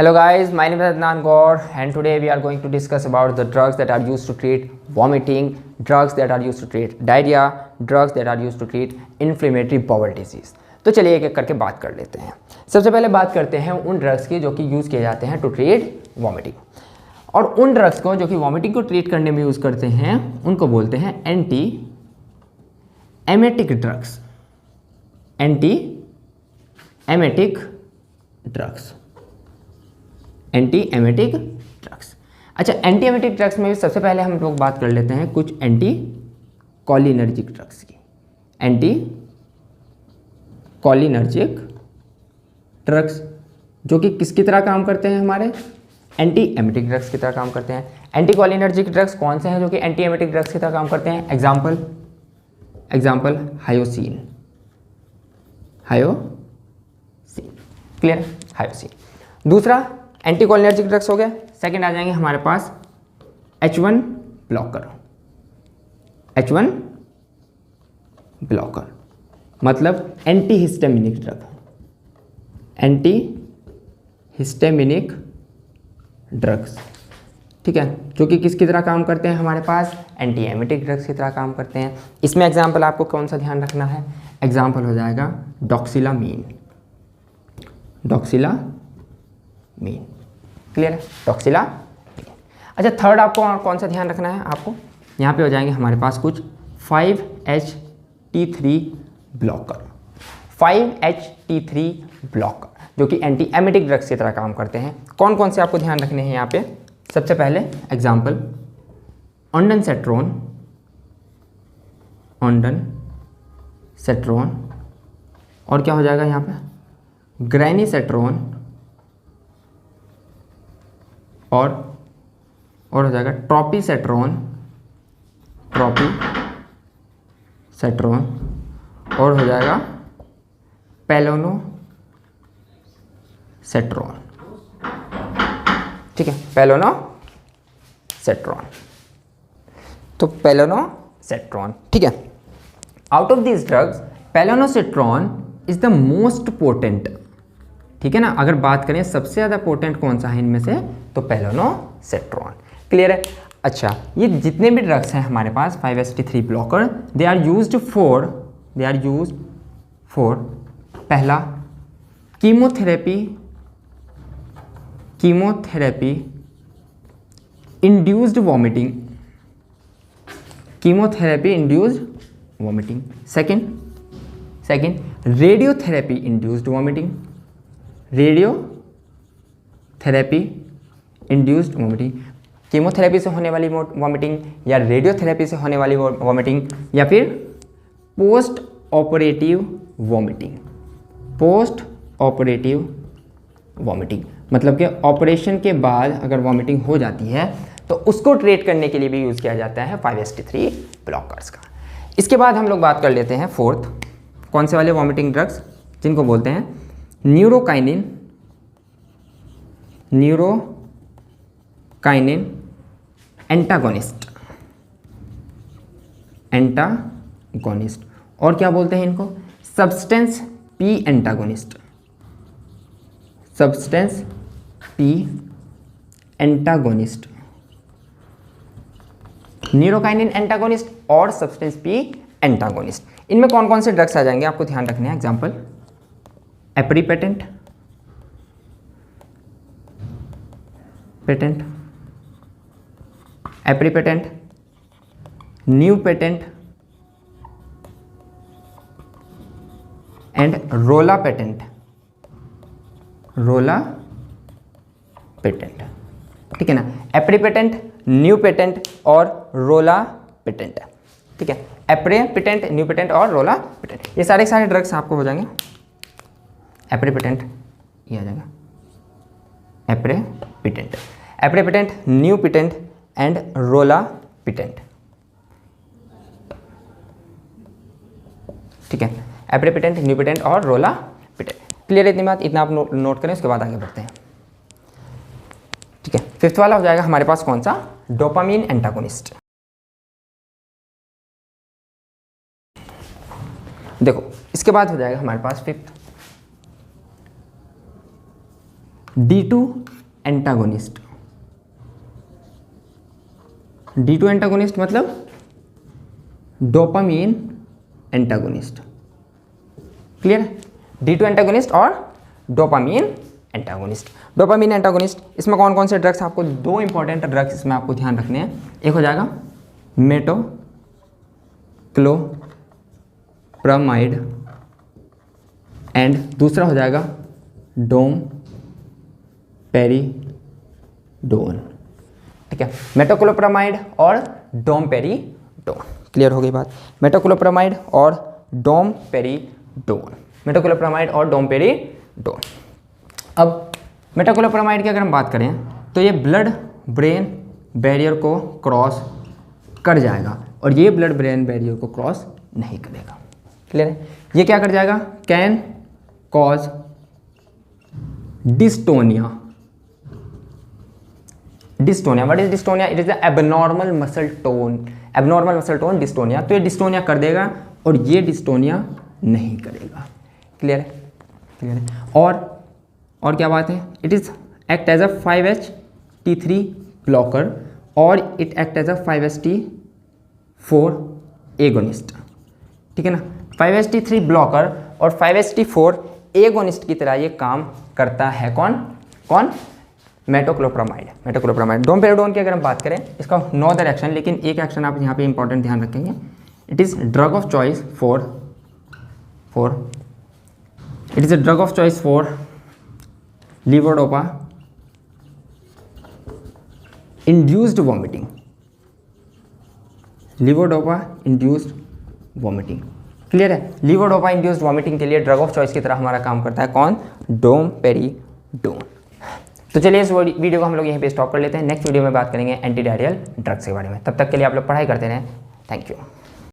Hello guys, my name is Adnan Gaur and today we are going to discuss about the drugs that are used to treat vomiting, drugs that are used to treat diarrhea, drugs that are used to treat inflammatory bowel disease। तो चलिए एक एक करके बात कर लेते हैं। सबसे पहले बात करते हैं उन ड्रग्स की जो कि यूज़ किए जाते हैं टू ट्रीट वॉमिटिंग, और उन ड्रग्स को जो कि वॉमिटिंग को ट्रीट करने में यूज़ करते हैं उनको बोलते हैं anti emetic drugs. Anti emetic drugs, anti emetic drugs. अच्छा, एंटी एमेटिक ड्रग्स में भी सबसे पहले हम लोग बात कर लेते हैं कुछ एंटी कोलिनर्जिक ड्रग्स की। एंटी कोलिनर्जिक ड्रग्स जो कि किसकी तरह काम करते हैं, हमारे एंटी एमेटिक ड्रग्स की तरह काम करते हैं। एंटी कोलिनर्जिक ड्रग्स कौन से हैं जो कि एंटी एमेटिक ड्रग्स की तरह काम करते हैं? Example hyoscine. क्लियर है? हायोसिन। दूसरा एंटीकोलिनर्जिक ड्रग्स हो गया। सेकंड आ जाएंगे हमारे पास H1 ब्लॉकर। H1 ब्लॉकर मतलब anti histaminic drug. Anti histaminic drugs, ठीक है, जो कि किसकी तरह काम करते हैं? हमारे पास एंटी एमेटिक ड्रग्स की तरह काम करते हैं। इसमें एग्जाम्पल आपको कौन सा ध्यान रखना है? एग्जाम्पल हो जाएगा डॉक्सिलामीन। क्लियर है? डॉक्सिलामीन। अच्छा, थर्ड आपको और कौन सा ध्यान रखना है? आपको यहाँ पे हो जाएंगे हमारे पास कुछ 5-HT3 ब्लॉकर। 5-HT3 ब्लॉकर जो कि एंटी एमेटिक ड्रग्स की तरह काम करते हैं। कौन कौन से आपको ध्यान रखने हैं यहाँ पे? सबसे पहले एग्जाम्पल ऑन्डनसेट्रोन, और क्या हो जाएगा यहाँ पे? ग्रेनिसेट्रोन, और हो जाएगा ट्रोपिसेट्रोन, और हो जाएगा पेलोनोसेट्रोन। ठीक है, पेलोनोसेट्रोन। तो पेलोनोसेट्रोन, ठीक है। Out of this drugs palonosetron is the most potent, ठीक है ना। अगर बात करें सबसे ज़्यादा पोटेंट कौन सा है इनमें से, तो पेलोनोसेट्रोन। क्लियर है? अच्छा, ये जितने भी ड्रग्स हैं हमारे पास 5-HT3 blocker, they are used for पहला chemotherapy induced vomiting. Second radiotherapy induced vomiting. Chemotherapy से होने वाली वॉमिटिंग, या रेडियोथेरेपी से होने वाली वॉमिटिंग, या फिर पोस्ट ऑपरेटिव वॉमिटिंग मतलब कि ऑपरेशन के बाद अगर वॉमिटिंग हो जाती है तो उसको ट्रीट करने के लिए भी यूज़ किया जाता है 5-HT3 ब्लॉकर्स का। इसके बाद हम लोग बात कर लेते हैं फोर्थ, कौन से वाले वॉमिटिंग ड्रग्स, जिनको बोलते हैं न्यूरोकाइनिन एंटागोनिस्ट, और क्या बोलते हैं इनको? Substance P antagonist. Neurokinin antagonist और सब्सटेंस पी एंटागोनिस्ट। इनमें कौन कौन से ड्रग्स आ जाएंगे आपको ध्यान रखने हैं? एग्जाम्पल एप्रीपेटेंट, न्यूपेटेंट एंड रोलापेटेंट। ठीक है ना, एप्रीपेटेंट, न्यूपेटेंट और रोलापेटेंट। ठीक है, एप्रीपेटेंट, न्यूपेटेंट और रोलापेटेंट, ये सारे ड्रग्स आपको हो जाएंगे। एप्रीपेटेंट ये आ जाएगा, एप्रीपेटेंट, न्यूपेटेंट एंड रोलापेटेंट। ठीक है, एप्रीपेटेंट, न्यूपेटेंट और रोलापेटेंट। क्लियर है? इतनी बात, इतना आप नोट करें, उसके बाद आगे बढ़ते हैं। ठीक है, फिफ्थ वाला हो जाएगा हमारे पास कौन सा? Dopamine antagonist. देखो, इसके बाद हो जाएगा हमारे पास fifth D2 antagonist. D2 antagonist मतलब dopamine antagonist. Clear? D2 antagonist और डोपामीन एंटागोनिस्ट। डोपामीन एंटागोनिस्ट, इसमें कौन कौन से ड्रग्स, आपको दो इंपॉर्टेंट ड्रग्स इसमें आपको ध्यान रखने हैं। एक हो जाएगा मेटोक्लोप्रामाइड एंड दूसरा हो जाएगा डोमपेरिडोन। ठीक है, मेटोक्लोप्रामाइड और डोमपेरिडोन। क्लियर हो गई बात? मेटोक्लोप्रामाइड और डोमपेरिडोन, मेटोक्लोप्रामाइड और डोमपेरिडोन। अब मेटोक्लोप्रामाइड की अगर हम बात करें तो ये ब्लड ब्रेन बैरियर को क्रॉस कर जाएगा और ये ब्लड ब्रेन बैरियर को क्रॉस नहीं करेगा। क्लियर है? ये क्या कर जाएगा? Can cause dystonia. Dystonia, what is dystonia? It is the abnormal muscle tone, abnormal muscle tone dystonia. तो ये डिस्टोनिया कर देगा और ये डिस्टोनिया नहीं करेगा। क्लियर है? क्लियर है? और क्या बात है? It is act as a 5-HT3 blocker और it act as a 5-HT4 agonist. ठीक है ना? 5-HT3 ब्लॉकर और 5-HT4 एगोनिस्ट की तरह ये काम करता है। कौन? मेटोक्लोप्रामाइड। मेटोक्लोप्रामाइड। डोमपेरिडोन की अगर हम बात करें, इसका नो अदर एक्शन, लेकिन एक एक्शन आप यहाँ पे इंपॉर्टेंट ध्यान रखेंगे। It is drug of choice it is a drug of choice for levodopa induced vomiting. Levodopa induced vomiting. Clear है? लीवोडोपा इंड्यूस्ड वॉमिटिंग के लिए ड्रग ऑफ चॉइस की तरह हमारा काम करता है कौन? डोमपेरिडोन। तो चलिए इस वीडियो को हम लोग यहीं पे स्टॉप कर लेते हैं। नेक्स्ट वीडियो में बात करेंगे एंटी डायरियल ड्रग्स के बारे में। तब तक के लिए आप लोग पढ़ाई करते रहें। Thank you.